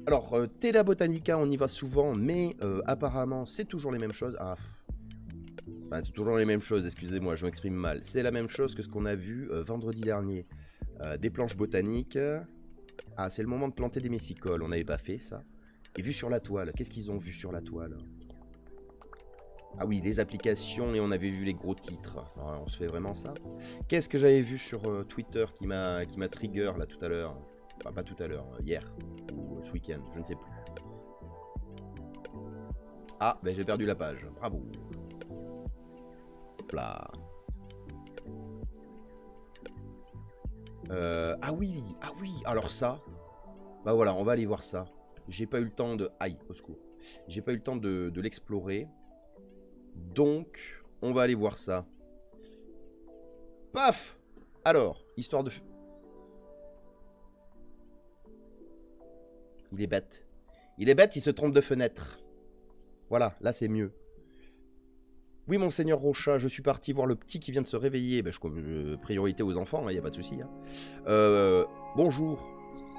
Alors, Tela Botanica, on y va souvent, mais apparemment, c'est toujours les mêmes choses. Ah, enfin, c'est toujours les mêmes choses, excusez-moi, je m'exprime mal. C'est la même chose que ce qu'on a vu vendredi dernier. Des planches botaniques. Ah, c'est le moment de planter des messicoles, on n'avait pas fait ça. Et vu sur la toile, qu'est-ce qu'ils ont vu sur la toile? Ah oui, les applications, et on avait vu les gros titres. Alors, on se fait vraiment ça? Qu'est-ce que j'avais vu sur Twitter qui m'a trigger là tout à l'heure? Enfin, pas tout à l'heure, hier. Ou ce week-end, je ne sais plus. Ah, ben j'ai perdu la page. Bravo. Hop là. Ah oui, alors ça. Bah voilà, on va aller voir ça. J'ai pas eu le temps de... Aïe, au secours. J'ai pas eu le temps de l'explorer. Donc, on va aller voir ça. Paf! Alors, histoire de... Il est bête. Il est bête, il se trompe de fenêtre. Voilà, là c'est mieux. Oui, monseigneur Rocha, je suis parti voir le petit qui vient de se réveiller. Ben, priorité aux enfants, il n'y a pas de souci. Hein. Bonjour.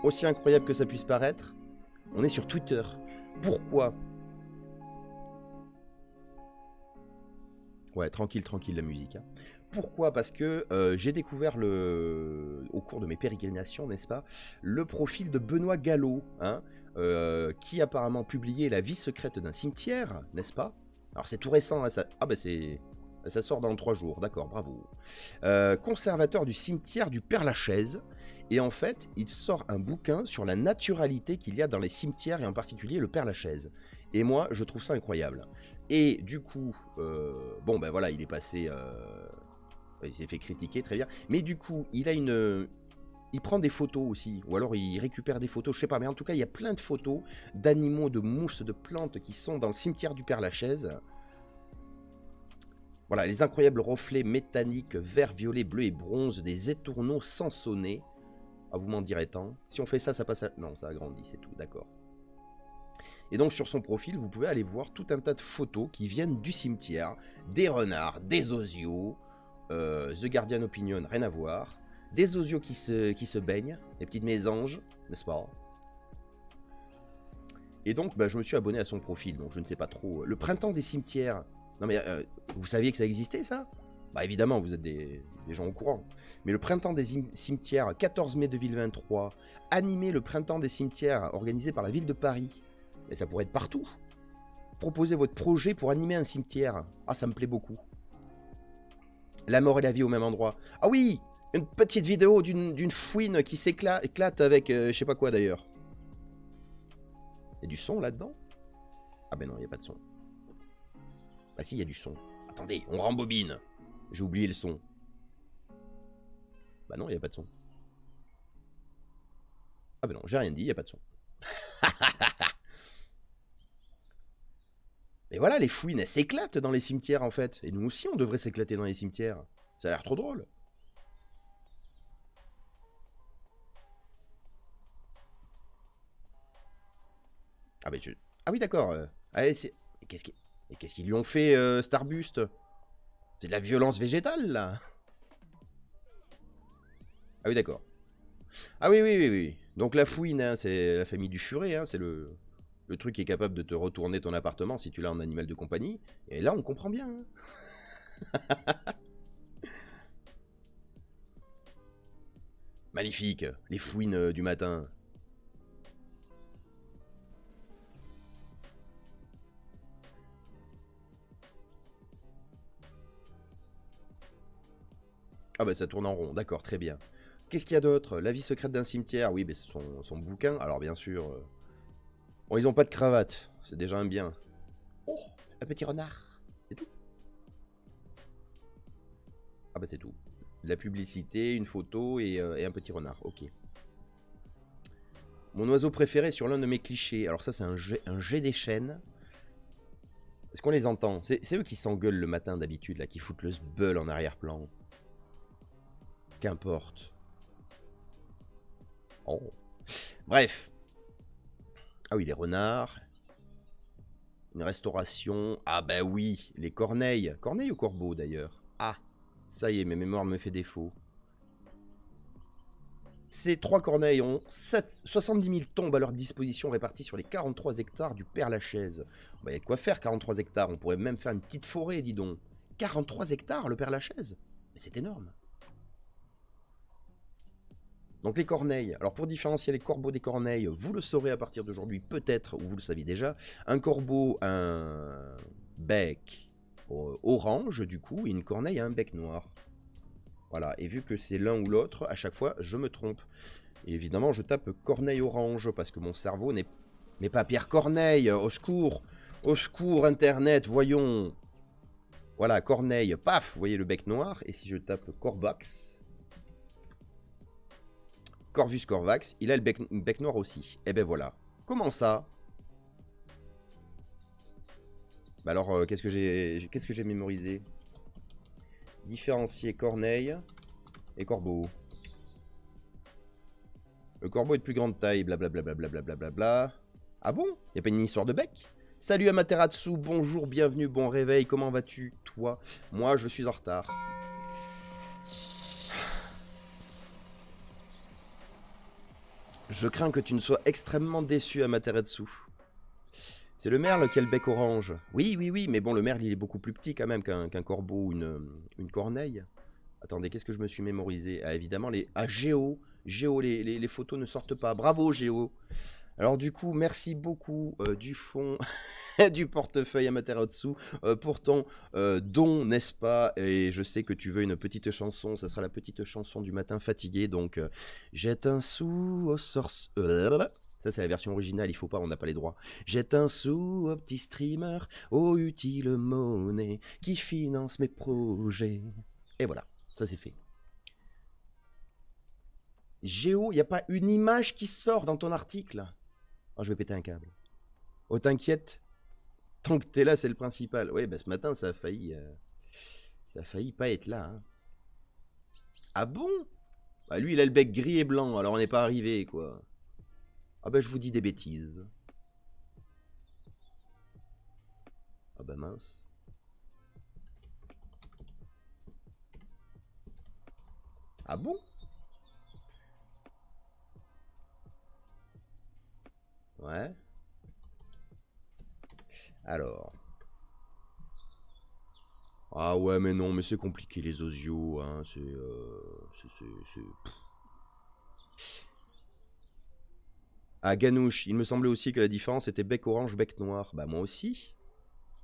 Aussi incroyable que ça puisse paraître, on est sur Twitter. Pourquoi? Ouais, tranquille, tranquille la musique. Hein. Pourquoi? Parce que j'ai découvert au cours de mes pérégrinations, n'est-ce pas, le profil de Benoît Gallo, hein, qui apparemment publiait La vie secrète d'un cimetière, n'est-ce pas? Alors c'est tout récent, hein, ça... Ah bah ça sort dans 3 jours, d'accord, bravo. Conservateur du cimetière du Père-Lachaise, et en fait, il sort un bouquin sur la naturalité qu'il y a dans les cimetières, et en particulier le Père-Lachaise. Et moi, je trouve ça incroyable. Et du coup, bon ben voilà, il est passé, il s'est fait critiquer, très bien. Mais du coup, il prend des photos aussi, ou alors il récupère des photos, je sais pas, mais en tout cas, il y a plein de photos d'animaux, de mousses, de plantes qui sont dans le cimetière du Père-Lachaise. Voilà, les incroyables reflets métalliques, vert, violet, bleu et bronze des étourneaux sansonnés. Ah, vous m'en direz tant. Si on fait ça, ça passe à... Non, ça agrandit, c'est tout, d'accord. Et donc sur son profil, vous pouvez aller voir tout un tas de photos qui viennent du cimetière, des renards, des osios, The Guardian Opinion, rien à voir, des osios qui se baignent, des petites mésanges, n'est-ce pas? Et donc bah, je me suis abonné à son profil, donc je ne sais pas trop. Le printemps des cimetières, non mais vous saviez que ça existait ça? Bah évidemment, vous êtes des gens au courant. Mais le printemps des cimetières, 14 mai 2023, animé le printemps des cimetières organisé par la ville de Paris. Et ça pourrait être partout. Proposez votre projet pour animer un cimetière. Ah, ça me plaît beaucoup. La mort et la vie au même endroit. Ah oui, une petite vidéo d'une fouine qui s'éclate avec je sais pas quoi d'ailleurs. Il y a du son là-dedans? Ah ben non, il n'y a pas de son. Bah si, il y a du son. Attendez, on rembobine. J'ai oublié le son. Bah non, il n'y a pas de son. Ah ben non, j'ai rien dit, il n'y a pas de son. Mais voilà, les fouines, elles s'éclatent dans les cimetières en fait. Et nous aussi, on devrait s'éclater dans les cimetières. Ça a l'air trop drôle. Ah, ben ah oui, d'accord. Allez, c'est... Qu'est-ce qu'ils lui ont fait, Starbuste? C'est de la violence végétale, là. Ah oui, d'accord. Ah oui, oui, oui, oui. Donc la fouine, hein, c'est la famille du furet, hein, c'est le truc qui est capable de te retourner ton appartement si tu l'as en animal de compagnie. Et là, on comprend bien. Hein. Magnifique, les fouines du matin. Ah bah ça tourne en rond, d'accord, très bien. Qu'est-ce qu'il y a d'autre? La vie secrète d'un cimetière, oui, mais c'est son bouquin. Alors bien sûr... Bon, ils ont pas de cravate, c'est déjà un bien. Oh, un petit renard. C'est tout. Ah bah c'est tout. De la publicité, une photo et un petit renard, ok. Mon oiseau préféré sur l'un de mes clichés. Alors ça c'est un jet des chênes. Est-ce qu'on les entend? C'est eux qui s'engueulent le matin d'habitude, là, qui foutent le sbeul en arrière-plan. Qu'importe. Oh. Bref. Ah oui, les renards. Une restauration. Ah bah oui, les corneilles. Corneilles ou corbeaux d'ailleurs? Ah, ça y est, mes mémoires me fait défaut. Ces 3 corneilles ont 70 000 tombes à leur disposition réparties sur les 43 hectares du Père-Lachaise. Bah, y a de quoi faire 43 hectares, on pourrait même faire une petite forêt, dis donc. 43 hectares, le Père-Lachaise? Mais c'est énorme. Donc les corneilles, alors pour différencier les corbeaux des corneilles, vous le saurez à partir d'aujourd'hui peut-être, ou vous le saviez déjà, un corbeau a un bec orange du coup, et une corneille a un bec noir. Voilà, et vu que c'est l'un ou l'autre, à chaque fois je me trompe. Et évidemment je tape corneille orange, parce que mon cerveau n'est pas Pierre Corneille, au secours internet, voyons. Voilà, corneille, paf, vous voyez le bec noir, et si je tape Corvax... Corvus Corvax, il a le bec noir aussi. Et ben voilà. Comment ça? Bah alors, qu'est-ce que j'ai mémorisé? Différencier corneille et corbeau. Le corbeau est de plus grande taille, blablabla. Bla. Ah bon? Y a pas une histoire de bec? Salut Amaterasu, bonjour, bienvenue, bon réveil, comment vas-tu, toi? Moi, je suis en retard. Je crains que tu ne sois extrêmement déçu, Amaterasu. C'est le merle qui a le bec orange. Oui, mais bon, le merle, il est beaucoup plus petit quand même qu'un corbeau ou une corneille. Attendez, qu'est-ce que je me suis mémorisé? Ah, évidemment, Géo, les photos ne sortent pas. Bravo, Géo. Alors du coup, merci beaucoup du fond du portefeuille Amaterasu pour ton don, n'est-ce pas? Et je sais que tu veux une petite chanson, ça sera la petite chanson du matin fatigué, donc jette un sou au sorcier... Ça c'est la version originale, il faut pas, on n'a pas les droits. Jette un sou au petit streamer, ô utile monnaie qui finance mes projets. Et voilà, ça c'est fait. Géo, il n'y a pas une image qui sort dans ton article? Oh, je vais péter un câble. Oh, t'inquiète. Tant que t'es là, c'est le principal. Oui, bah ce matin, ça a failli pas être là. Hein. Ah bon? Bah lui, il a le bec gris et blanc, alors on n'est pas arrivé, quoi. Ah bah je vous dis des bêtises. Ah bah mince. Ah bon? Ouais. Alors. Ah ouais, mais non, mais c'est compliqué les osios, hein. Ah, Ganouche, il me semblait aussi que la différence était bec orange, bec noir. Bah moi aussi.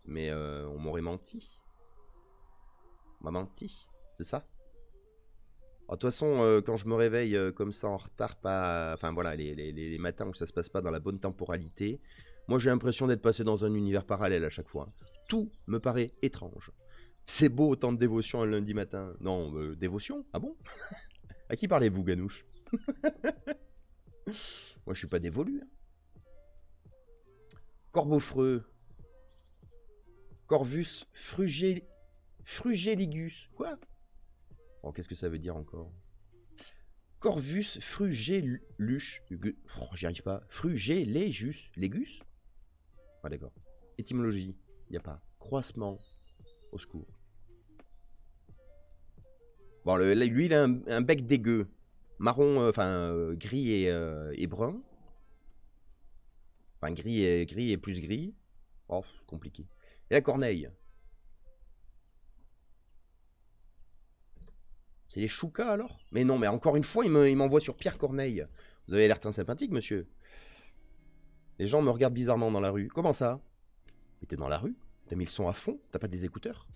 Mais on m'aurait menti. On m'a menti, c'est ça? De toute façon, quand je me réveille comme ça en retard, pas, enfin voilà, les matins où ça se passe pas dans la bonne temporalité, moi j'ai l'impression d'être passé dans un univers parallèle à chaque fois. Tout me paraît étrange. C'est beau autant de dévotion un lundi matin. Non, dévotion? Ah bon? À qui parlez-vous, Ganouche? Moi je suis pas dévolu. Hein. Corbeau-freux. Corvus frugeligus. Quoi? Oh, qu'est-ce que ça veut dire encore? Corvus frugellus. Oh, j'y arrive pas. Frugellegus. Légus? Ah, d'accord. Étymologie. Il n'y a pas. Croissement. Au secours. Bon, lui, il a un bec dégueu. Marron, gris et brun. Enfin, gris et plus gris. Oh, c'est compliqué. Et la corneille. C'est les choucas alors? Mais non, mais encore une fois, il m'envoie sur Pierre Corneille. Vous avez l'air très sympathique, monsieur. Les gens me regardent bizarrement dans la rue. Comment ça? Mais t'es dans la rue? T'as mis le son à fond? T'as pas des écouteurs?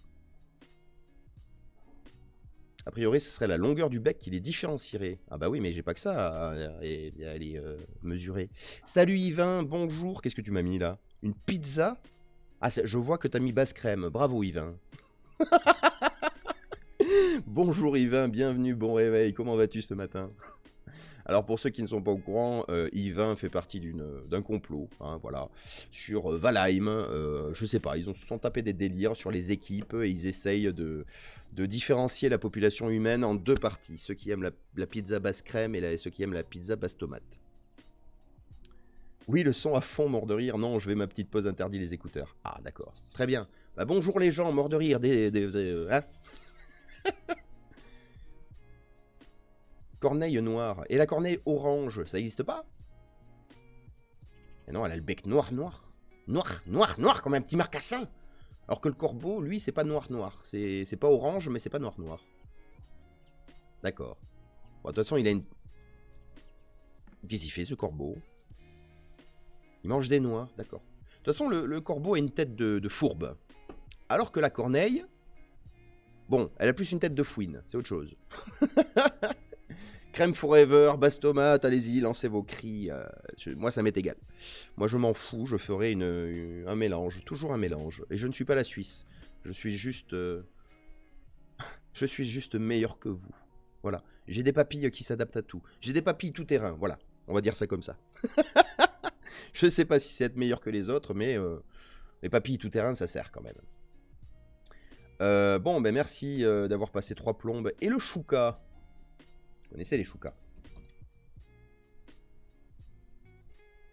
A priori, ce serait la longueur du bec qui les différencierait. Ah bah oui, mais j'ai pas que ça à aller mesurer. Salut Yvain, bonjour. Qu'est-ce que tu m'as mis là? Une pizza? Ah, je vois que t'as mis basse crème. Bravo Yvain. Bonjour Yvain, bienvenue, bon réveil. Comment vas-tu ce matin? Alors pour ceux qui ne sont pas au courant, Yvain fait partie d'un complot, hein, voilà, sur Valheim. Je sais pas, se sont tapés des délires sur les équipes et ils essayent de différencier la population humaine en deux parties. Ceux qui aiment la pizza basse crème et ceux qui aiment la pizza basse tomate. Oui, le son à fond, mort de rire. Non, je vais ma petite pause interdit les écouteurs. Ah, d'accord. Très bien. Bah, bonjour les gens, mort de rire. Hein corneille noire. Et la corneille orange, ça n'existe pas? Et non, elle a le bec noir, noir. Noir, noir, noir, comme un petit marcassin. Alors que le corbeau, lui, c'est pas noir, noir. C'est pas orange, mais c'est pas noir, noir. D'accord. Bon, de toute façon, il a une... Qu'est-ce qu'il fait, ce corbeau? Il mange des noix, d'accord. De toute façon, le corbeau a une tête de fourbe. Alors que la corneille... Bon, elle a plus une tête de fouine, c'est autre chose. Crème forever, Bastomat, allez-y, lancez vos cris. Moi, ça m'est égal. Moi, je m'en fous, je ferai un mélange, toujours un mélange. Et je ne suis pas la Suisse. Je suis juste... je suis juste meilleur que vous. Voilà. J'ai des papilles qui s'adaptent à tout. J'ai des papilles tout terrain, voilà. On va dire ça comme ça. Je sais pas si c'est être meilleur que les autres, mais les papilles tout terrain, ça sert quand même. Bon, ben merci d'avoir passé 3 plombes. Et le chouka. Vous connaissez les choukas?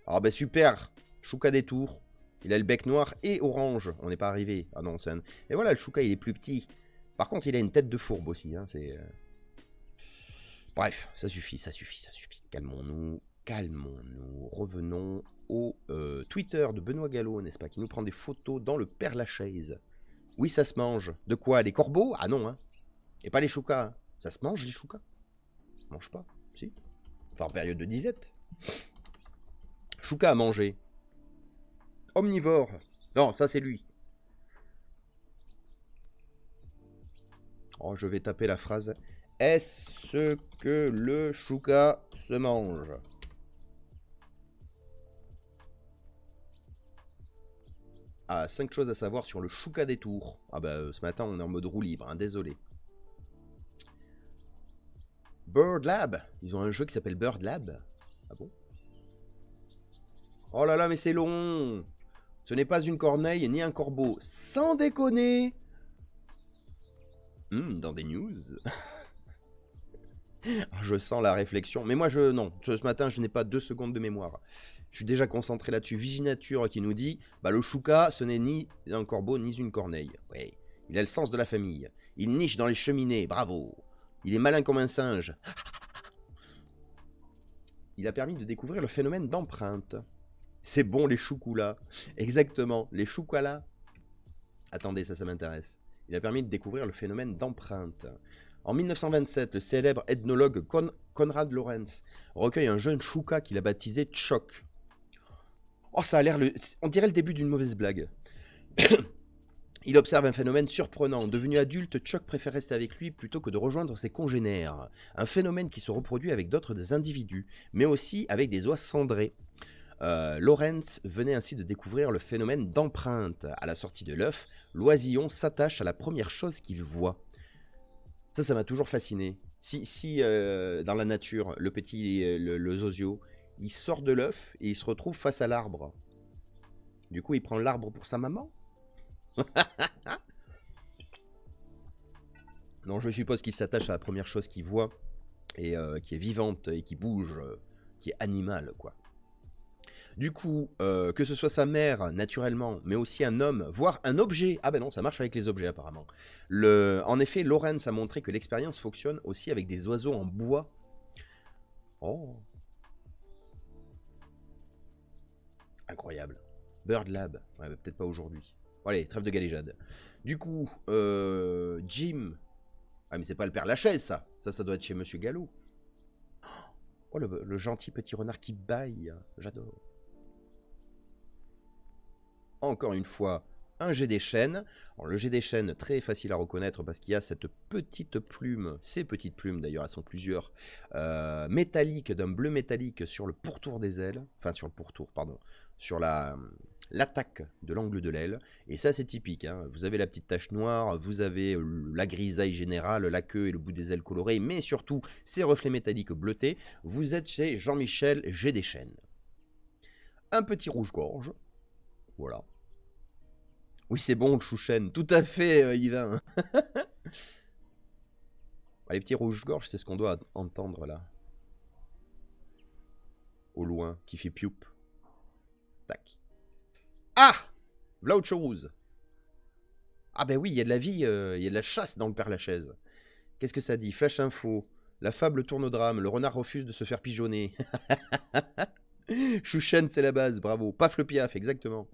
Ah ben super. Chouka des tours. Il a le bec noir et orange. On n'est pas arrivé. Ah non, c'est un... Et voilà, le chouka, il est plus petit. Par contre, il a une tête de fourbe aussi. Hein, c'est... Bref, ça suffit, ça suffit, ça suffit. Calmons-nous, calmons-nous. Revenons au Twitter de Benoît Gallo, n'est-ce pas, qui nous prend des photos dans le Père-Lachaise. Oui, ça se mange. De quoi? Les corbeaux? Ah non, hein. Et pas les choukas. Hein. Ça se mange, les choukas? Ça se mange pas, si. Enfin, en période de disette. Chouka à manger. Omnivore. Non, ça c'est lui. Oh, je vais taper la phrase. Est-ce que le chouka se mange? Ah, 5 choses à savoir sur le chouka des tours. Ah bah ce matin on est en mode roue libre, hein, désolé. Bird Lab. Ils ont un jeu qui s'appelle Bird Lab. Ah bon? Oh là là, mais c'est long. Ce n'est pas une corneille ni un corbeau. Sans déconner. Dans des news. Je sens la réflexion. Mais moi, non. Ce matin, je n'ai pas 2 secondes de mémoire. Je suis déjà concentré là-dessus. Viginature qui nous dit, bah le chouka, ce n'est ni un corbeau ni une corneille. Ouais. Il a le sens de la famille. Il niche dans les cheminées. Bravo. Il est malin comme un singe. Il a permis de découvrir le phénomène d'empreinte. C'est bon, les choucoulas. Exactement, les choucoulas. Attendez, ça m'intéresse. Il a permis de découvrir le phénomène d'empreinte. En 1927, le célèbre ethnologue Konrad Lorenz recueille un jeune chouka qu'il a baptisé Tchok. Oh, ça a l'air... On dirait le début d'une mauvaise blague. Il observe un phénomène surprenant. Devenu adulte, Tchok préfère rester avec lui plutôt que de rejoindre ses congénères. Un phénomène qui se reproduit avec d'autres individus, mais aussi avec des oies cendrées. Lorenz venait ainsi de découvrir le phénomène d'empreinte. À la sortie de l'œuf, l'oisillon s'attache à la première chose qu'il voit. Ça m'a toujours fasciné. Si dans la nature, le zozio, il sort de l'œuf et il se retrouve face à l'arbre. Du coup, il prend l'arbre pour sa maman. Non, je suppose qu'il s'attache à la première chose qu'il voit et qui est vivante et qui bouge, qui est animale, quoi. Du coup, que ce soit sa mère, naturellement, mais aussi un homme, voire un objet. Ah ben non, ça marche avec les objets, apparemment. En effet, Lorenz a montré que l'expérience fonctionne aussi avec des oiseaux en bois. Oh. Incroyable. Bird Lab. Ouais, bah, peut-être pas aujourd'hui. Bon, allez, trêve de galéjade. Du coup, Jim. Ah, mais c'est pas le Père-Lachaise, ça. Ça doit être chez Monsieur Gallo. Oh, le gentil petit renard qui bâille. J'adore. Encore une fois, un jet des chênes. Alors, le jet des chênes, très facile à reconnaître parce qu'il y a cette petite plume, ces petites plumes d'ailleurs, elles sont plusieurs, métalliques, d'un bleu métallique sur le pourtour des ailes, enfin sur le pourtour, pardon, sur l'attaque de l'angle de l'aile. Et ça, c'est typique, hein. Vous avez la petite tache noire, vous avez la grisaille générale, la queue et le bout des ailes colorées, mais surtout ces reflets métalliques bleutés. Vous êtes chez Jean-Michel Jet des chênes. Un petit rouge-gorge. Voilà. Oui, c'est bon, le chouchen. Tout à fait, Yvain. Les petits rouges-gorges, c'est ce qu'on doit entendre, là. Au loin, qui fait pioup. Tac. Ah! V'là autre chose. Ah ben oui, il y a de la vie, il y a de la chasse dans le Père-Lachaise. Qu'est-ce que ça dit? Flash info. La fable tourne au drame. Le renard refuse de se faire pigeonner. Chouchen, c'est la base, bravo. Paf le piaf, exactement.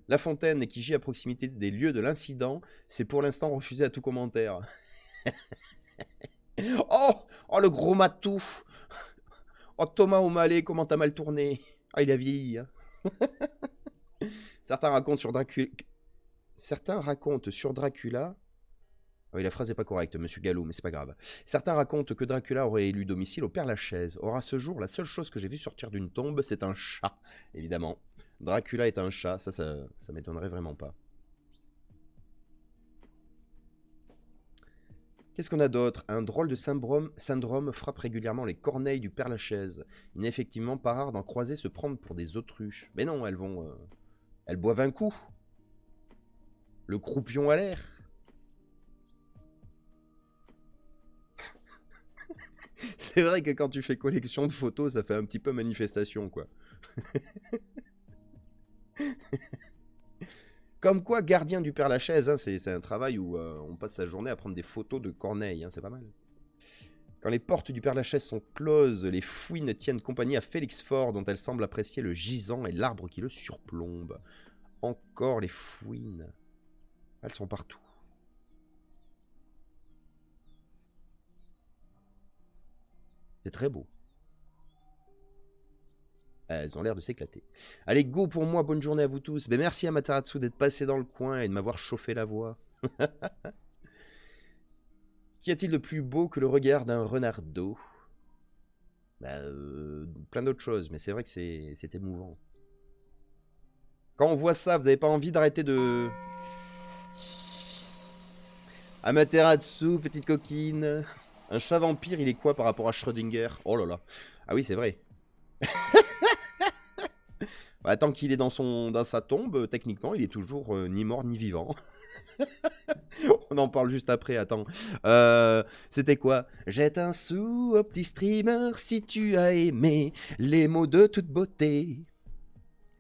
La Fontaine, qui gît à proximité des lieux de l'incident, c'est pour l'instant refusé à tout commentaire. Oh, le gros matou. Oh, Thomas O'Malley, comment t'as mal tourné. Ah, il a vieilli. Hein. Certains racontent sur Dracula... Ah oui, la phrase n'est pas correcte, monsieur Gallo, mais c'est pas grave. Certains racontent que Dracula aurait élu domicile au Père-Lachaise. Or, à ce jour, la seule chose que j'ai vue sortir d'une tombe, c'est un chat, évidemment. Dracula est un chat, ça m'étonnerait vraiment pas. Qu'est-ce qu'on a d'autre? Un drôle de syndrome frappe régulièrement les corneilles du Père-Lachaise. Il n'est effectivement pas rare d'en croiser se prendre pour des autruches. Mais non, elles boivent un coup. Le croupion à l'air. C'est vrai que quand tu fais collection de photos, ça fait un petit peu manifestation, quoi. Comme quoi, gardien du Père-Lachaise, hein, c'est un travail où on passe sa journée à prendre des photos de corneilles, hein, c'est pas mal. Quand les portes du Père-Lachaise sont closes, les fouines tiennent compagnie à Félix Faure, dont elles semblent apprécier le gisant et l'arbre qui le surplombe. Encore les fouines. Elles sont partout. C'est très beau. Elles ont l'air de s'éclater. Allez, go pour moi, bonne journée à vous tous. Ben, merci à Mataratsu d'être passé dans le coin et de m'avoir chauffé la voix. Qu'y a-t-il de plus beau que le regard d'un renardeau? Plein d'autres choses, mais c'est vrai que c'est émouvant. Quand on voit ça, vous n'avez pas envie d'arrêter de... Amaterasu, petite coquine. Un chat vampire, il est quoi par rapport à Schrödinger? Oh là là. Ah oui, c'est vrai. Bah, tant qu'il est dans sa tombe, techniquement, il est toujours ni mort ni vivant. On en parle juste après, attends. C'était quoi? Jette un sou au petit streamer si tu as aimé les mots de toute beauté.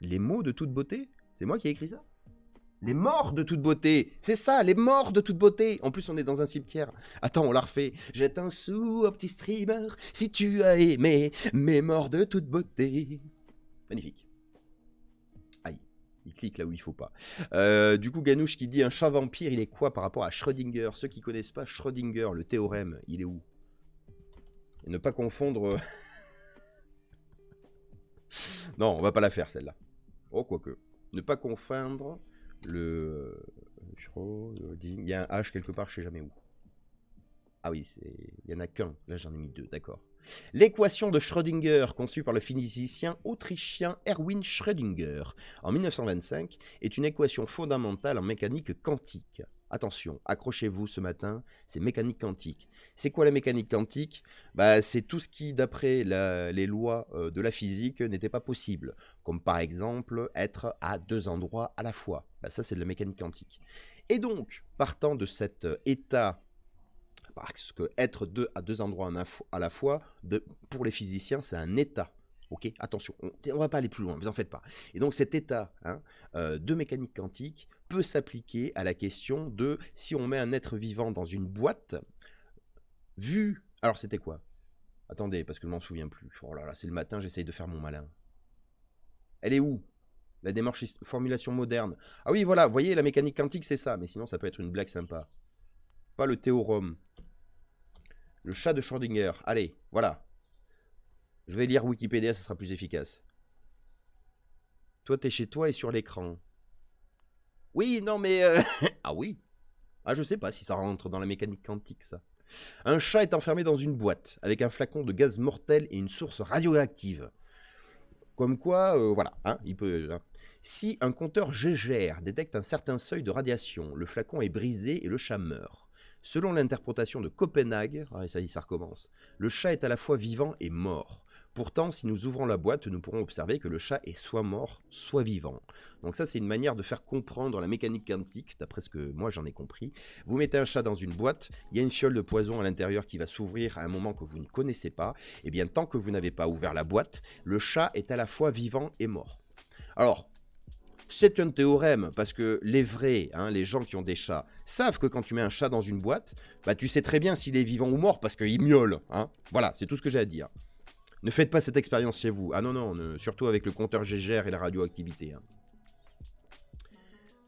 Les mots de toute beauté? C'est moi qui ai écrit ça? Les morts de toute beauté. C'est ça, les morts de toute beauté. En plus, on est dans un cimetière. Attends, on la refait. Jette un sou au petit streamer si tu as aimé mes morts de toute beauté. Magnifique. Aïe, il clique là où il faut pas. Du coup, Ganouche qui dit un chat vampire, il est quoi par rapport à Schrödinger? Ceux qui connaissent pas Schrödinger, le théorème, il est où? Et ne pas confondre... Non, on va pas la faire celle-là. Oh, quoique. Ne pas confondre... Il y a un H quelque part, je sais jamais où. Ah oui, il y en a qu'un. Là, j'en ai mis deux, d'accord. L'équation de Schrödinger, conçue par le physicien autrichien Erwin Schrödinger en 1925, est une équation fondamentale en mécanique quantique. Attention, accrochez-vous ce matin, c'est mécanique quantique. C'est quoi la mécanique quantique? C'est tout ce qui, d'après les lois de la physique, n'était pas possible. Comme par exemple, être à deux endroits à la fois. Ça, c'est de la mécanique quantique. Et donc, partant de cet état... Parce que être à deux endroits à la fois, pour les physiciens, c'est un état. Ok, attention, on va pas aller plus loin, vous en faites pas. Et donc cet état de mécanique quantique peut s'appliquer à la question de si on met un être vivant dans une boîte, vu... Alors c'était quoi? Attendez, parce que je m'en souviens plus. Oh là là, c'est le matin, j'essaye de faire mon malin. Elle est où? La démarche formulation moderne. Ah oui, voilà, vous voyez, la mécanique quantique, c'est ça, mais sinon ça peut être une blague sympa. Pas le théorème. Le chat de Schrödinger. Allez, voilà. Je vais lire Wikipédia, ça sera plus efficace. Toi, t'es chez toi et sur l'écran. Oui, non, mais... ah oui. Ah, je sais pas si ça rentre dans la mécanique quantique, ça. Un chat est enfermé dans une boîte, avec un flacon de gaz mortel et une source radioactive. Comme quoi, voilà, hein, il peut... Hein. Si un compteur Gégère détecte un certain seuil de radiation, le flacon est brisé et le chat meurt. Selon l'interprétation de Copenhague, ça y est, ça recommence, le chat est à la fois vivant et mort. Pourtant, si nous ouvrons la boîte, nous pourrons observer que le chat est soit mort, soit vivant. Donc ça, c'est une manière de faire comprendre la mécanique quantique, d'après ce que moi j'en ai compris. Vous mettez un chat dans une boîte, il y a une fiole de poison à l'intérieur qui va s'ouvrir à un moment que vous ne connaissez pas. Et bien, tant que vous n'avez pas ouvert la boîte, le chat est à la fois vivant et mort. Alors, C'est un théorème, parce que les vrais, hein, les gens qui ont des chats, savent que quand tu mets un chat dans une boîte, bah tu sais très bien s'il est vivant ou mort, parce qu'il miaule. Hein. Voilà, c'est tout ce que j'ai à dire. Ne faites pas cette expérience chez vous. Ah non, non, surtout avec le compteur Gégère et la radioactivité. Hein.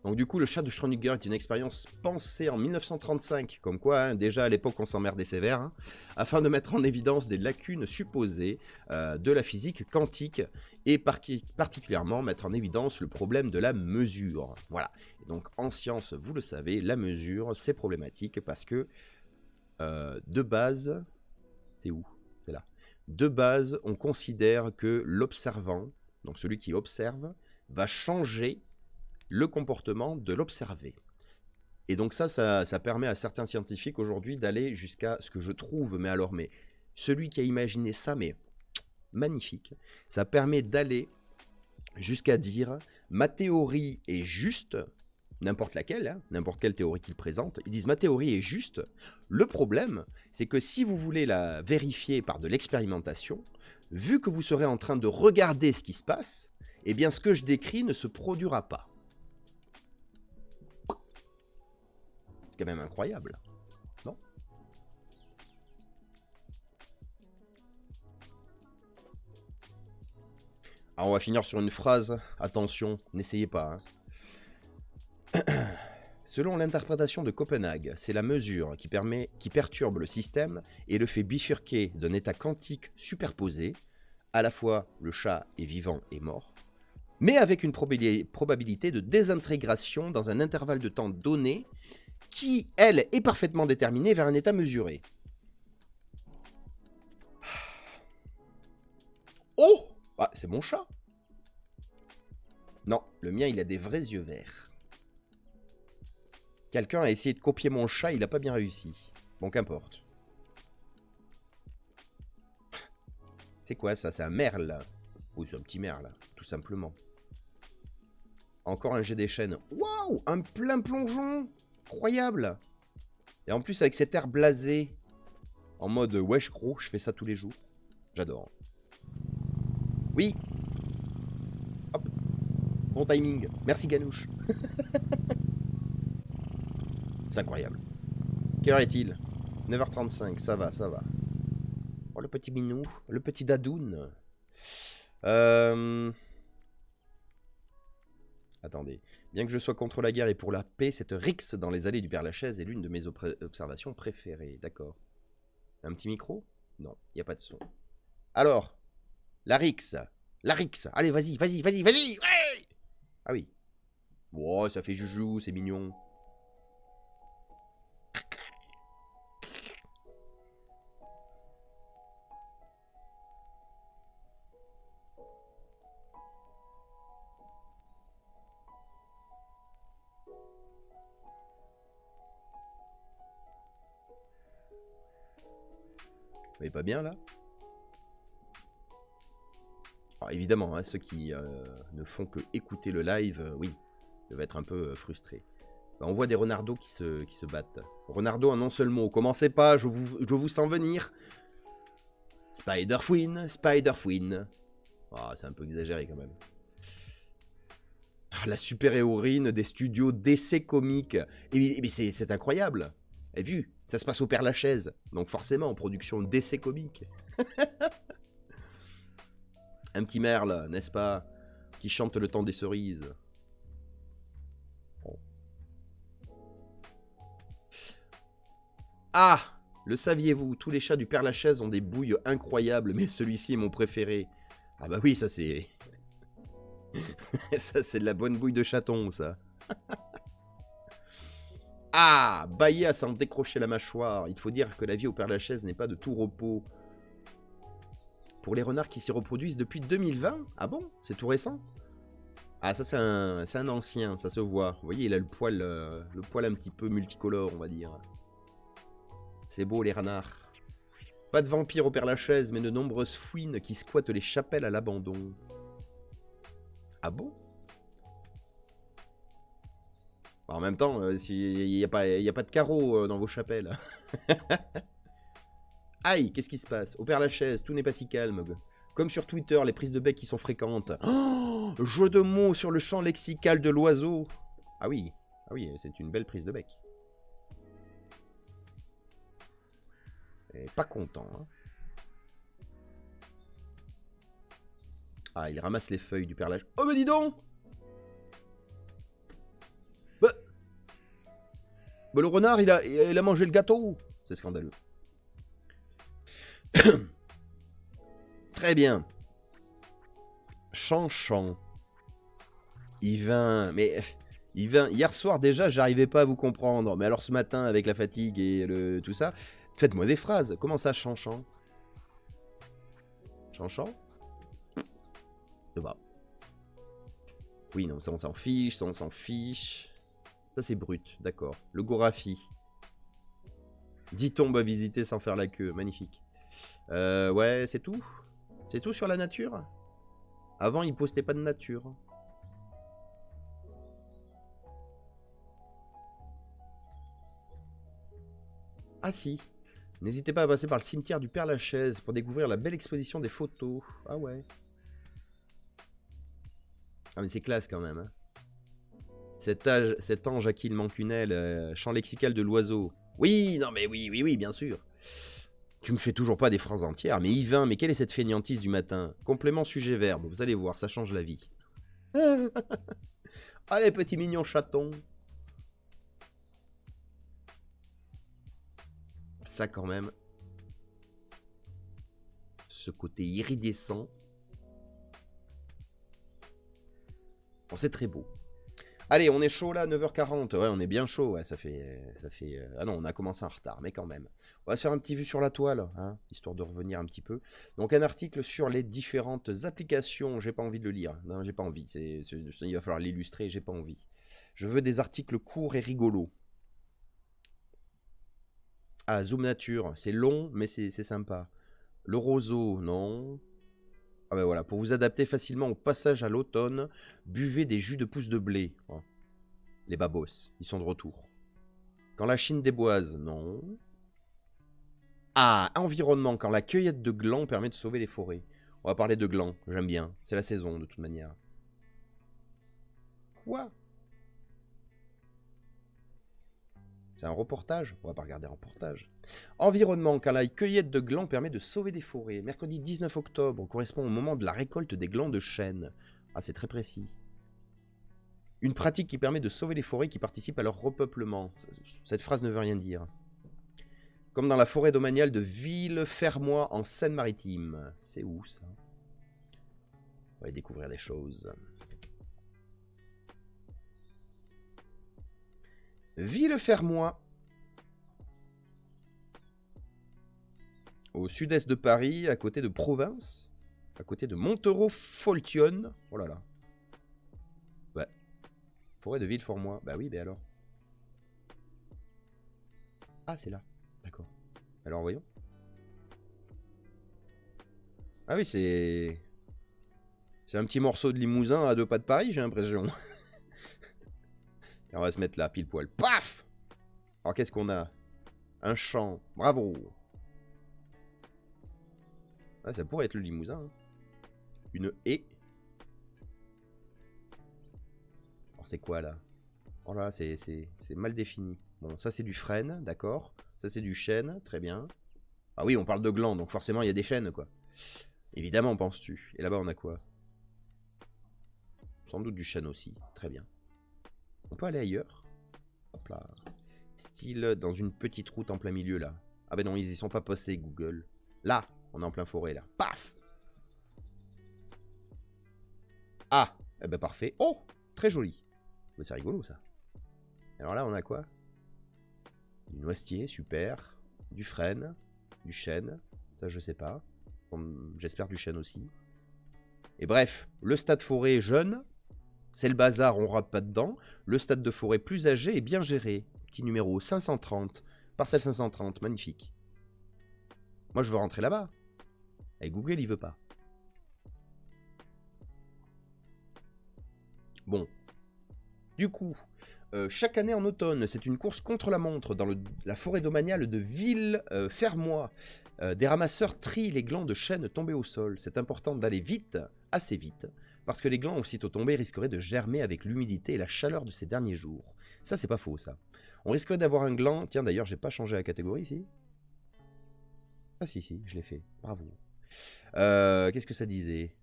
Donc du coup, le chat de Schrödinger est une expérience pensée en 1935, comme quoi, hein, déjà à l'époque on s'emmerdait sévère, hein, afin de mettre en évidence des lacunes supposées de la physique quantique, et particulièrement mettre en évidence le problème de la mesure. Voilà. Et donc en science, vous le savez, la mesure, c'est problématique, parce que, de base, c'est où? C'est là. De base, on considère que l'observant, donc celui qui observe, va changer le comportement de l'observé. Et donc ça permet à certains scientifiques aujourd'hui d'aller jusqu'à ce que je trouve, mais celui qui a imaginé ça, mais magnifique, ça permet d'aller jusqu'à dire, ma théorie est juste, n'importe laquelle, hein, n'importe quelle théorie qu'ils présentent, ils disent ma théorie est juste, le problème, c'est que si vous voulez la vérifier par de l'expérimentation, vu que vous serez en train de regarder ce qui se passe, eh bien ce que je décris ne se produira pas. C'est quand même incroyable, non? Alors on va finir sur une phrase, attention, n'essayez pas. Hein. Selon l'interprétation de Copenhague, c'est la mesure qui perturbe le système et le fait bifurquer d'un état quantique superposé, à la fois le chat est vivant et mort, mais avec une probabilité de désintégration dans un intervalle de temps donné, qui, elle, est parfaitement déterminée vers un état mesuré. Oh! Ah, c'est mon chat. Non, le mien, il a des vrais yeux verts. Quelqu'un a essayé de copier mon chat, il n'a pas bien réussi. Bon, qu'importe. C'est quoi ça? C'est un merle. Oui, c'est un petit merle, tout simplement. Encore un jet des chaînes. Waouh! Un plein plongeon! Incroyable! Et en plus, avec cet air blasé, en mode wesh gros, je fais ça tous les jours. J'adore. Oui! Hop! Bon timing. Merci Ganouche. C'est incroyable. Quelle heure est-il? 9h35, ça va, ça va. Oh, le petit minou, le petit dadoun. Attendez. Bien que je sois contre la guerre et pour la paix, cette rixe dans les allées du Père-Lachaise est l'une de mes observations préférées. D'accord. Un petit micro? Non, il n'y a pas de son. Alors, la rixe. La rixe. Allez, vas-y, vas-y, vas-y, vas-y. Ouais. Ah oui. Oh, ça fait joujou, c'est mignon. Vous voyez pas bien là? Alors évidemment, hein, ceux qui ne font que écouter le live, oui, peuvent être un peu frustrés. Ben, on voit des renardos qui se battent. Renardo en un seul mot. Commencez pas, je vous sens venir. Spider-Fouine, Spider-Fouine. Oh, c'est un peu exagéré quand même. Ah, la super-héroïne des studios DC Comics. Et c'est incroyable. Vous avez vu? Ça se passe au Père-Lachaise. Donc forcément, en production DC Comics. Un petit merle, n'est-ce pas? Qui chante le temps des cerises. Bon. Ah! Le saviez-vous? Tous les chats du Père-Lachaise ont des bouilles incroyables, mais celui-ci est mon préféré. Ah bah oui, ça c'est... ça c'est de la bonne bouille de chaton, ça. Ah! Bailler à s'en décrocher la mâchoire. Il faut dire que la vie au Père-Lachaise n'est pas de tout repos. Pour les renards qui s'y reproduisent depuis 2020? Ah bon? C'est tout récent? Ah, ça c'est un ancien, ça se voit. Vous voyez, il a le poil un petit peu multicolore, on va dire. C'est beau, les renards. Pas de vampires au Père-Lachaise, mais de nombreuses fouines qui squattent les chapelles à l'abandon. Ah bon? En même temps, il n'y a pas de carreaux dans vos chapelles. Aïe, qu'est-ce qui se passe? Au Père-Lachaise, tout n'est pas si calme. Comme sur Twitter, les prises de bec qui sont fréquentes. Oh, jeu de mots sur le champ lexical de l'oiseau. Ah oui, c'est une belle prise de bec. Et pas content, hein. Ah, il ramasse les feuilles du perlage. Oh, mais dis donc! Bah, le renard, il a mangé le gâteau. C'est scandaleux. Très bien. Chanchant. Il vint... Mais... Il vint... Hier soir, déjà, j'arrivais pas à vous comprendre. Mais alors, ce matin, avec la fatigue et tout ça... Faites-moi des phrases. Comment ça, chanchant? Chanchant? Je sais pas. Oui, non, ça, on s'en fiche. Ça, on s'en fiche. Ça, c'est brut. D'accord. Le Gorafi. 10 tombes à visiter sans faire la queue. Magnifique. Ouais, c'est tout. C'est tout sur la nature. Avant, il postait pas de nature. Ah si. N'hésitez pas à passer par le cimetière du Père-Lachaise pour découvrir la belle exposition des photos. Ah ouais. Ah mais c'est classe quand même. Hein. Cet ange à qui il manque une aile, champ lexical de l'oiseau. Oui, non mais oui, bien sûr. Tu me fais toujours pas des phrases entières. Mais Yvain, mais quelle est cette fainéantise du matin? Complément sujet-verbe, vous allez voir, ça change la vie. Allez, petit mignon chaton. Ça quand même. Ce côté iridescent. Bon, c'est très beau. Allez, on est chaud là, 9h40. Ouais, on est bien chaud. Ouais, ça fait... Ah non, on a commencé en retard, mais quand même. On va se faire un petit vue sur la toile, hein, histoire de revenir un petit peu. Donc un article sur les différentes applications. J'ai pas envie de le lire. Non, j'ai pas envie. Il va falloir l'illustrer, j'ai pas envie. Je veux des articles courts et rigolos. Ah, Zoom Nature. C'est long, mais c'est sympa. Le roseau, non. Ah ben voilà, pour vous adapter facilement au passage à l'automne, buvez des jus de pousses de blé. Oh. Les babos, ils sont de retour. Quand la Chine déboise, non. Ah, environnement, quand la cueillette de glands permet de sauver les forêts. On va parler de glands, j'aime bien. C'est la saison, de toute manière. Quoi? C'est un reportage? On va pas regarder un reportage. Environnement, quand la cueillette de glands permet de sauver des forêts. Mercredi 19 octobre correspond au moment de la récolte des glands de chêne. Ah, c'est très précis. Une pratique qui permet de sauver les forêts qui participent à leur repeuplement. Cette phrase ne veut rien dire. Comme dans la forêt domaniale de Villefermois en Seine-Maritime. C'est où ça? On va y découvrir des choses. Villefermois. Au sud-est de Paris, à côté de Provins. À côté de Montereau-Foltionne. Oh là là. Ouais. Forêt de Villefermois. Bah oui, mais alors. Ah, c'est là. D'accord. Alors, voyons. Ah oui, c'est... C'est un petit morceau de Limousin à 2 pas de Paris, j'ai l'impression. On va se mettre là, pile poil. Paf! Alors, qu'est-ce qu'on a? Un champ. Bravo! Ah, ça pourrait être le Limousin. Hein. Une haie. Alors, c'est quoi, là? Oh là, c'est mal défini. Bon, ça, c'est du frêne, d'accord. Ça, c'est du chêne, très bien. Ah oui, on parle de gland, donc forcément, il y a des chênes, quoi. Évidemment, penses-tu. Et là-bas, on a quoi? Sans doute du chêne aussi, très bien. On peut aller ailleurs. Hop là. Style dans une petite route en plein milieu, là. Ah ben non, ils y sont pas passés, Google. Là, on est en plein forêt, là. Paf! Ah, eh ben parfait. Oh, très joli. Mais c'est rigolo, ça. Alors là, on a quoi? Du noisetier, super. Du frêne. Du chêne. Ça, je sais pas. J'espère du chêne aussi. Et bref, le stade forêt jeune. C'est le bazar, on rate pas dedans. Le stade de forêt plus âgé et bien géré. Petit numéro 530. Parcelle 530, magnifique. Moi, je veux rentrer là-bas. Et Google, il veut pas. Bon. Du coup, Chaque année en automne, c'est une course contre la montre dans la forêt domaniale de Villefermois. Des ramasseurs trient les glands de chêne tombés au sol. C'est important d'aller vite, assez vite, parce que les glands aussitôt tombés risqueraient de germer avec l'humidité et la chaleur de ces derniers jours. Ça, c'est pas faux, ça. On risquerait d'avoir un gland... Tiens, d'ailleurs, j'ai pas changé la catégorie, ici. Ah si, je l'ai fait. Bravo. Qu'est-ce que ça disait?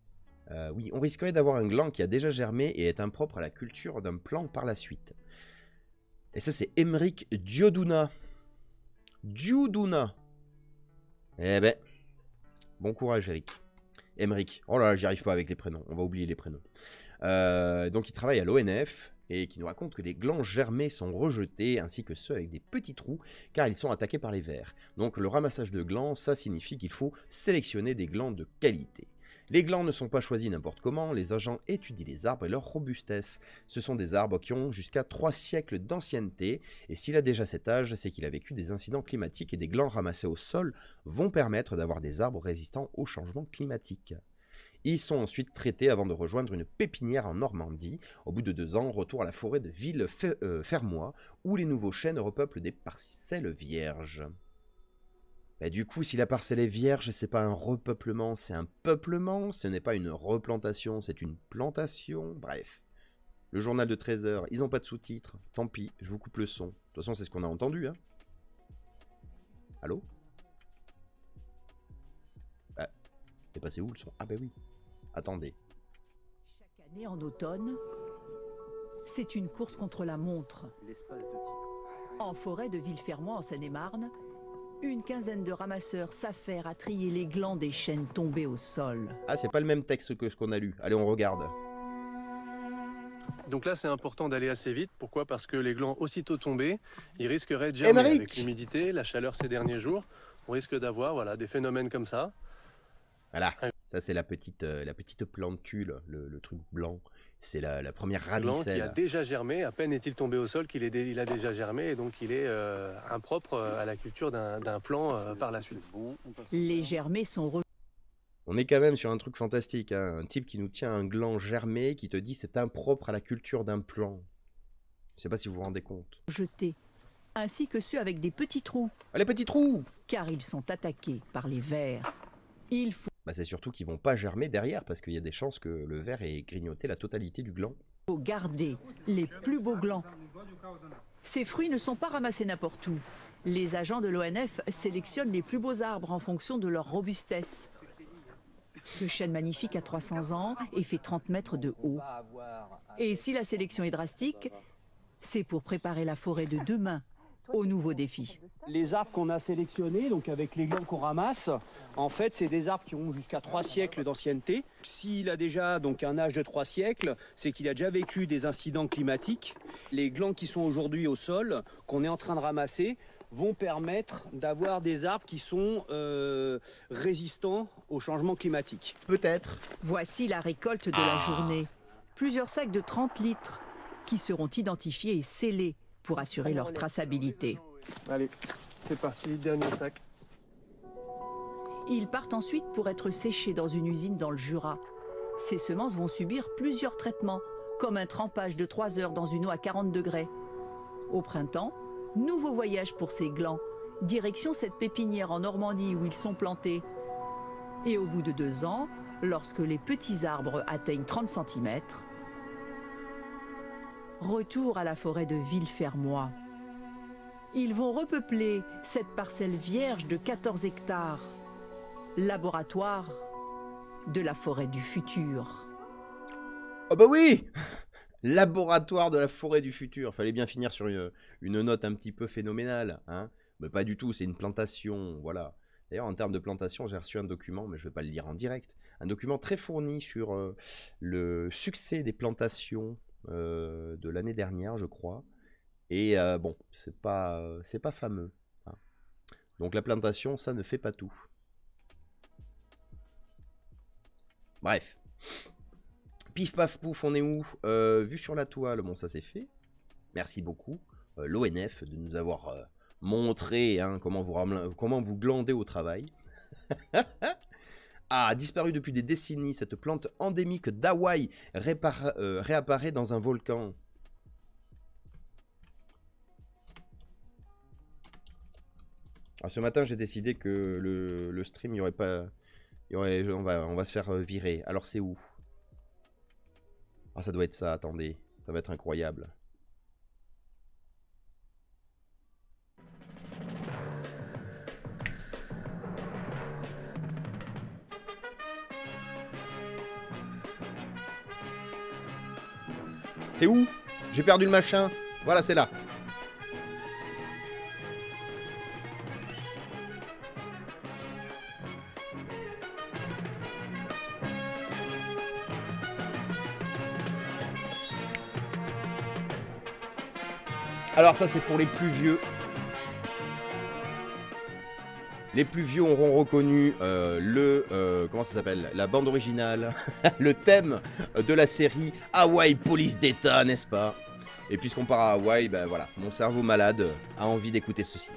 Oui, on risquerait d'avoir un gland qui a déjà germé et est impropre à la culture d'un plant par la suite. Et ça, c'est Emeric Diodouna. Diodouna. Eh ben, bon courage, Eric. Emeric. Oh là là, j'y arrive pas avec les prénoms. On va oublier les prénoms. Donc, il travaille à l'ONF et qui nous raconte que les glands germés sont rejetés, ainsi que ceux avec des petits trous, car ils sont attaqués par les vers. Donc, le ramassage de glands, ça signifie qu'il faut sélectionner des glands de qualité. Les glands ne sont pas choisis n'importe comment, les agents étudient les arbres et leur robustesse. Ce sont des arbres qui ont jusqu'à 3 siècles d'ancienneté, et s'il a déjà cet âge, c'est qu'il a vécu des incidents climatiques et des glands ramassés au sol vont permettre d'avoir des arbres résistants au changement climatique. Ils sont ensuite traités avant de rejoindre une pépinière en Normandie. Au bout de 2 ans, retour à la forêt de Villefermois, où les nouveaux chênes repeuplent des parcelles vierges. Bah, du coup, si la parcelle est vierge, c'est pas un repeuplement, c'est un peuplement. Ce n'est pas une replantation, c'est une plantation. Bref. Le journal de 13 heures, ils ont pas de sous-titres. Tant pis, je vous coupe le son. De toute façon, c'est ce qu'on a entendu, hein. Allô? Bah, t'es passé où le son? Ah bah oui. Attendez. Chaque année en automne, c'est une course contre la montre. En forêt de Villefermois en Seine-et-Marne, une quinzaine de ramasseurs s'affairent à trier les glands des chênes tombés au sol. Ah, c'est pas le même texte que ce qu'on a lu. Allez, on regarde. Donc là, c'est important d'aller assez vite. Pourquoi? Parce que les glands aussitôt tombés, ils risqueraient de germer avec l'humidité, la chaleur ces derniers jours. On risque d'avoir des phénomènes comme ça. Voilà. Ça, c'est la petite plantule, le truc blanc. C'est la première radicelle. Qui a déjà germé, à peine est-il tombé au sol qu'il a déjà germé, et donc il est impropre à la culture d'un plant par la suite. Les germés sont On est quand même sur un truc fantastique, hein. Un type qui nous tient un gland germé, qui te dit c'est impropre à la culture d'un plant. Je sais pas si vous vous rendez compte. jetés, ainsi que ceux avec des petits trous. Ah, les petits trous! Car ils sont attaqués par les vers. Il faut C'est surtout qu'ils vont pas germer derrière, parce qu'il y a des chances que le ver ait grignoté la totalité du gland. garder les plus beaux glands. Ces fruits ne sont pas ramassés n'importe où. Les agents de l'ONF sélectionnent les plus beaux arbres en fonction de leur robustesse. Ce chêne magnifique a 300 ans et fait 30 mètres de haut. Et si la sélection est drastique, c'est pour préparer la forêt de demain aux nouveaux défis. Les arbres qu'on a sélectionnés, donc avec les glands qu'on ramasse, en fait, c'est des arbres qui ont jusqu'à 3 siècles d'ancienneté. S'il a déjà donc un âge de 3 siècles, c'est qu'il a déjà vécu des incidents climatiques. Les glands qui sont aujourd'hui au sol, qu'on est en train de ramasser, vont permettre d'avoir des arbres qui sont résistants au changement climatique. Peut-être. Voici la récolte de la journée. Plusieurs sacs de 30 litres qui seront identifiés et scellés pour assurer leur traçabilité. Allez, c'est parti, dernier sac. Ils partent ensuite pour être séchés dans une usine dans le Jura. Ces semences vont subir plusieurs traitements, comme un trempage de 3 heures dans une eau à 40 degrés. Au printemps, nouveau voyage pour ces glands, direction cette pépinière en Normandie où ils sont plantés. Et au bout de 2 ans, lorsque les petits arbres atteignent 30 cm, retour à la forêt de Villefermois. Ils vont repeupler cette parcelle vierge de 14 hectares, laboratoire de la forêt du futur. Oh bah oui! Laboratoire de la forêt du futur. Fallait bien finir sur une note un petit peu phénoménale, hein. Mais pas du tout, c'est une plantation, voilà. D'ailleurs, en termes de plantation, j'ai reçu un document, mais je ne vais pas le lire en direct. Un document très fourni sur le succès des plantations de l'année dernière, je crois. Et bon, c'est pas fameux, hein. Donc la plantation, ça ne fait pas tout. Bref. Pif paf pouf, on est où? Vu sur la toile, bon ça c'est fait. Merci beaucoup l'ONF de nous avoir montré, hein, comment vous glandez au travail. A disparu depuis des décennies, cette plante endémique d'Hawaï réapparaît dans un volcan. Alors, ce matin, j'ai décidé que le stream, il y aurait pas... on va se faire virer. Alors, c'est où? Ah, ça doit être ça, attendez. Ça va être incroyable. C'est où? J'ai perdu le machin. Voilà, c'est là. Alors ça, c'est pour les plus vieux. Les plus vieux auront reconnu comment ça s'appelle? La bande originale, le thème de la série Hawaii Police d'État, n'est-ce pas? Et puisqu'on part à Hawaï, ben voilà, mon cerveau malade a envie d'écouter ceci.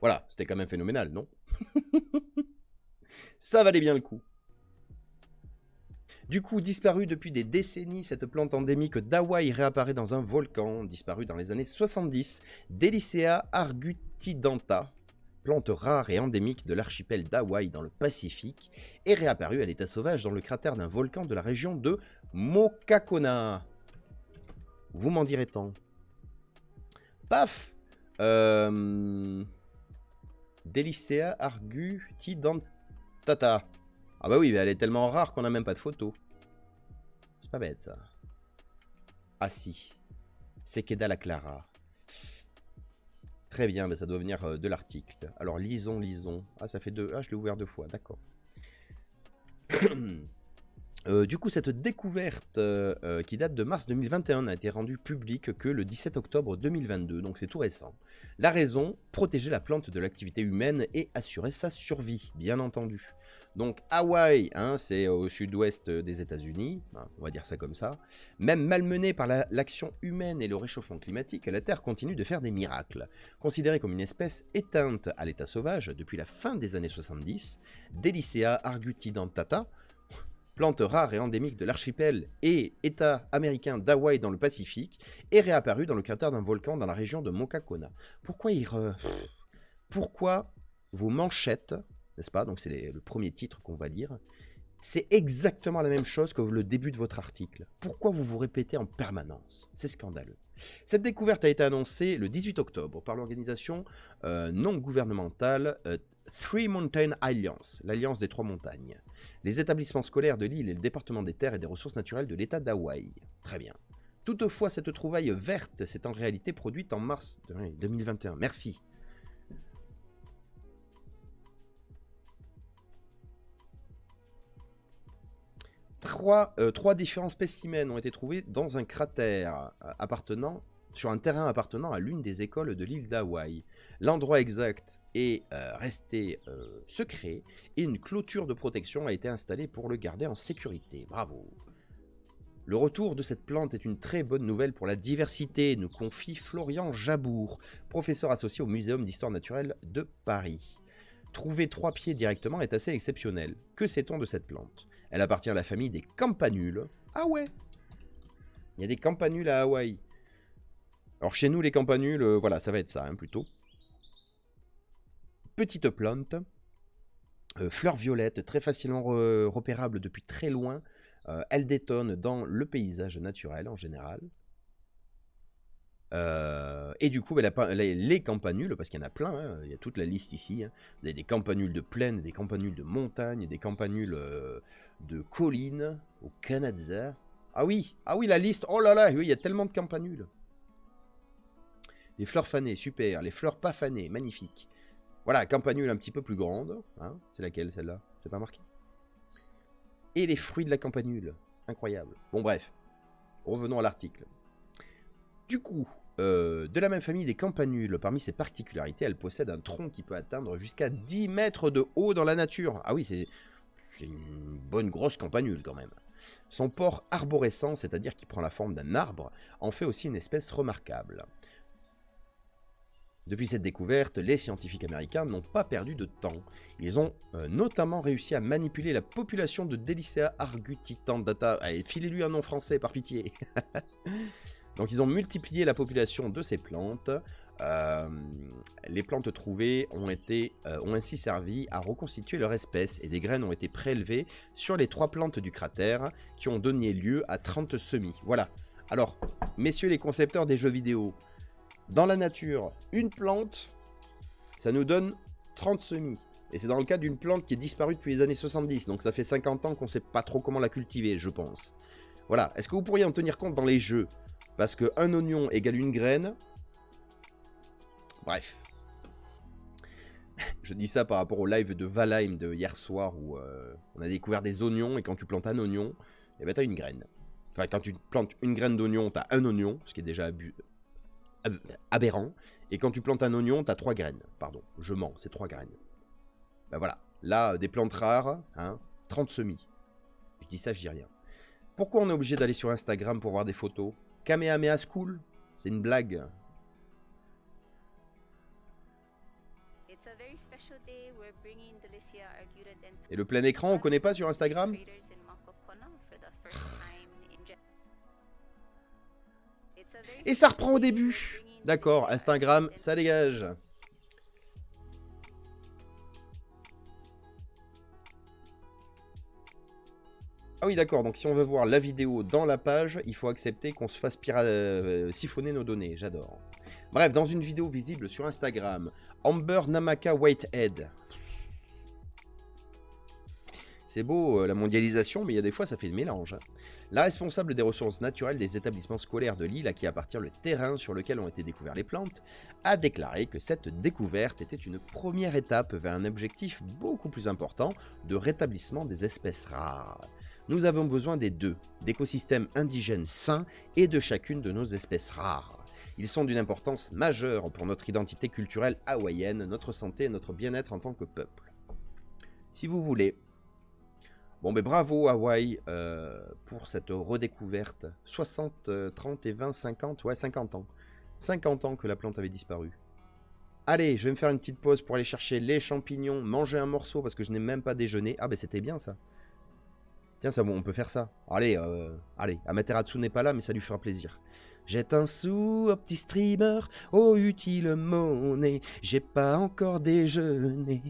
Voilà, c'était quand même phénoménal, non? Ça valait bien le coup. Du coup, disparue depuis des décennies, cette plante endémique d'Hawaï réapparaît dans un volcan, disparu dans les années 70, Delicea argutidenta, plante rare et endémique de l'archipel d'Hawaï dans le Pacifique, est réapparue à l'état sauvage dans le cratère d'un volcan de la région de Mokakona. Vous m'en direz tant. Paf Delicea argutidentata. Ah bah oui, mais elle est tellement rare qu'on n'a même pas de photo. C'est pas bête, ça. Ah si. Sequeda la Clara. Très bien, mais ça doit venir de l'article. Alors, lisons. Ah, ça fait 2. Ah, je l'ai ouvert 2 fois, d'accord. Du coup, cette découverte qui date de mars 2021 n'a été rendue publique que le 17 octobre 2022, donc c'est tout récent. La raison, protéger la plante de l'activité humaine et assurer sa survie, bien entendu. Donc Hawaï, hein, c'est au sud-ouest des États-Unis, hein, on va dire ça comme ça. Même malmenée par l'action humaine et le réchauffement climatique, la Terre continue de faire des miracles. Considérée comme une espèce éteinte à l'état sauvage depuis la fin des années 70, Delicea argutidentata, plante rare et endémique de l'archipel et État américain d'Hawaï dans le Pacifique, est réapparue dans le cratère d'un volcan dans la région de Mokakona. Pourquoi vos manchettes, n'est-ce pas? Donc c'est le premier titre qu'on va lire. C'est exactement la même chose que le début de votre article. Pourquoi vous vous répétez en permanence? C'est scandaleux. Cette découverte a été annoncée le 18 octobre par l'organisation non gouvernementale Three Mountain Alliance, l'Alliance des Trois Montagnes. Les établissements scolaires de l'île et le département des terres et des ressources naturelles de l'État d'Hawaï. Très bien. Toutefois, cette trouvaille verte s'est en réalité produite en mars 2021. Merci. Trois différents spécimens ont été trouvés dans un cratère sur un terrain appartenant à l'une des écoles de l'île d'Hawaï. L'endroit exact est resté secret et une clôture de protection a été installée pour le garder en sécurité. Bravo. Le retour de cette plante est une très bonne nouvelle pour la diversité, nous confie Florian Jabour, professeur associé au Muséum d'Histoire Naturelle de Paris. Trouver 3 pieds directement est assez exceptionnel. Que sait-on de cette plante? Elle appartient à la famille des campanules. Ah ouais! Il y a des campanules à Hawaï. Alors chez nous, les campanules, voilà, ça va être ça, hein, plutôt. Petite plante. Fleurs violettes, très facilement repérables depuis très loin. Elle détonne dans le paysage naturel en général. Et du coup, les campanules, parce qu'il y en a plein, hein, il y a toute la liste ici. Hein. Vous avez des campanules de plaine, des campanules de montagne, des campanules de collines au Canada. Ah oui, la liste. Oh là là, oui, il y a tellement de campanules. Les fleurs fanées, super. Les fleurs pas fanées, magnifique. Voilà, campanule un petit peu plus grande. Hein. C'est laquelle, celle-là? C'est pas marqué. Et les fruits de la campanule. Incroyable. Bon, bref. Revenons à l'article. Du coup, de la même famille des campanules, parmi ses particularités, elle possède un tronc qui peut atteindre jusqu'à 10 mètres de haut dans la nature. Ah oui, c'est une bonne grosse campanule quand même. Son port arborescent, c'est-à-dire qui prend la forme d'un arbre, en fait aussi une espèce remarquable. Depuis cette découverte, les scientifiques américains n'ont pas perdu de temps. Ils ont notamment réussi à manipuler la population de Delicea argutitandata. Allez, filez-lui un nom français, par pitié. Donc ils ont multiplié la population de ces plantes. Les plantes trouvées ont ainsi servi à reconstituer leur espèce et des graines ont été prélevées sur les 3 plantes du cratère qui ont donné lieu à 30 semis. Voilà. Alors, messieurs les concepteurs des jeux vidéo, dans la nature, une plante, ça nous donne 30 semis. Et c'est dans le cas d'une plante qui est disparue depuis les années 70. Donc ça fait 50 ans qu'on ne sait pas trop comment la cultiver, je pense. Voilà. Est-ce que vous pourriez en tenir compte dans les jeux? Parce qu'un oignon égale une graine. Bref. Je dis ça par rapport au live de Valheim de hier soir où on a découvert des oignons. Et quand tu plantes un oignon, eh ben, tu as une graine. Enfin, quand tu plantes une graine d'oignon, tu as un oignon. Ce qui est déjà aberrant. Et quand tu plantes un oignon, tu as 3 graines. Pardon, je mens, c'est 3 graines. Ben voilà. Là, des plantes rares, hein, 30 semis. Je dis ça, je dis rien. Pourquoi on est obligé d'aller sur Instagram pour voir des photos? Kamehameha School? C'est une blague. Et le plein écran, on connaît pas sur Instagram? Et ça reprend au début. D'accord, Instagram, ça dégage. Ah oui, d'accord, donc si on veut voir la vidéo dans la page, il faut accepter qu'on se fasse siphonner nos données, j'adore. Bref, dans une vidéo visible sur Instagram, Amber Namaka Whitehead. C'est beau la mondialisation, mais il y a des fois ça fait le mélange. La responsable des ressources naturelles des établissements scolaires de l'île, à qui appartient le terrain sur lequel ont été découvertes les plantes, a déclaré que cette découverte était une première étape vers un objectif beaucoup plus important de rétablissement des espèces rares. Nous avons besoin des deux, d'écosystèmes indigènes sains et de chacune de nos espèces rares. Ils sont d'une importance majeure pour notre identité culturelle hawaïenne, notre santé et notre bien-être en tant que peuple. Si vous voulez. Bon, mais bravo Hawaï pour cette redécouverte. 60, 30 et 20, 50, ouais 50 ans. 50 ans que la plante avait disparu. Allez, je vais me faire une petite pause pour aller chercher les champignons, manger un morceau parce que je n'ai même pas déjeuné. Ah ben c'était bien ça. Tiens, ça, bon, on peut faire ça. Allez, allez, Amaterasu n'est pas là, mais ça lui fera plaisir. Jette un sou au petit streamer, oh utile monnaie, j'ai pas encore déjeuné.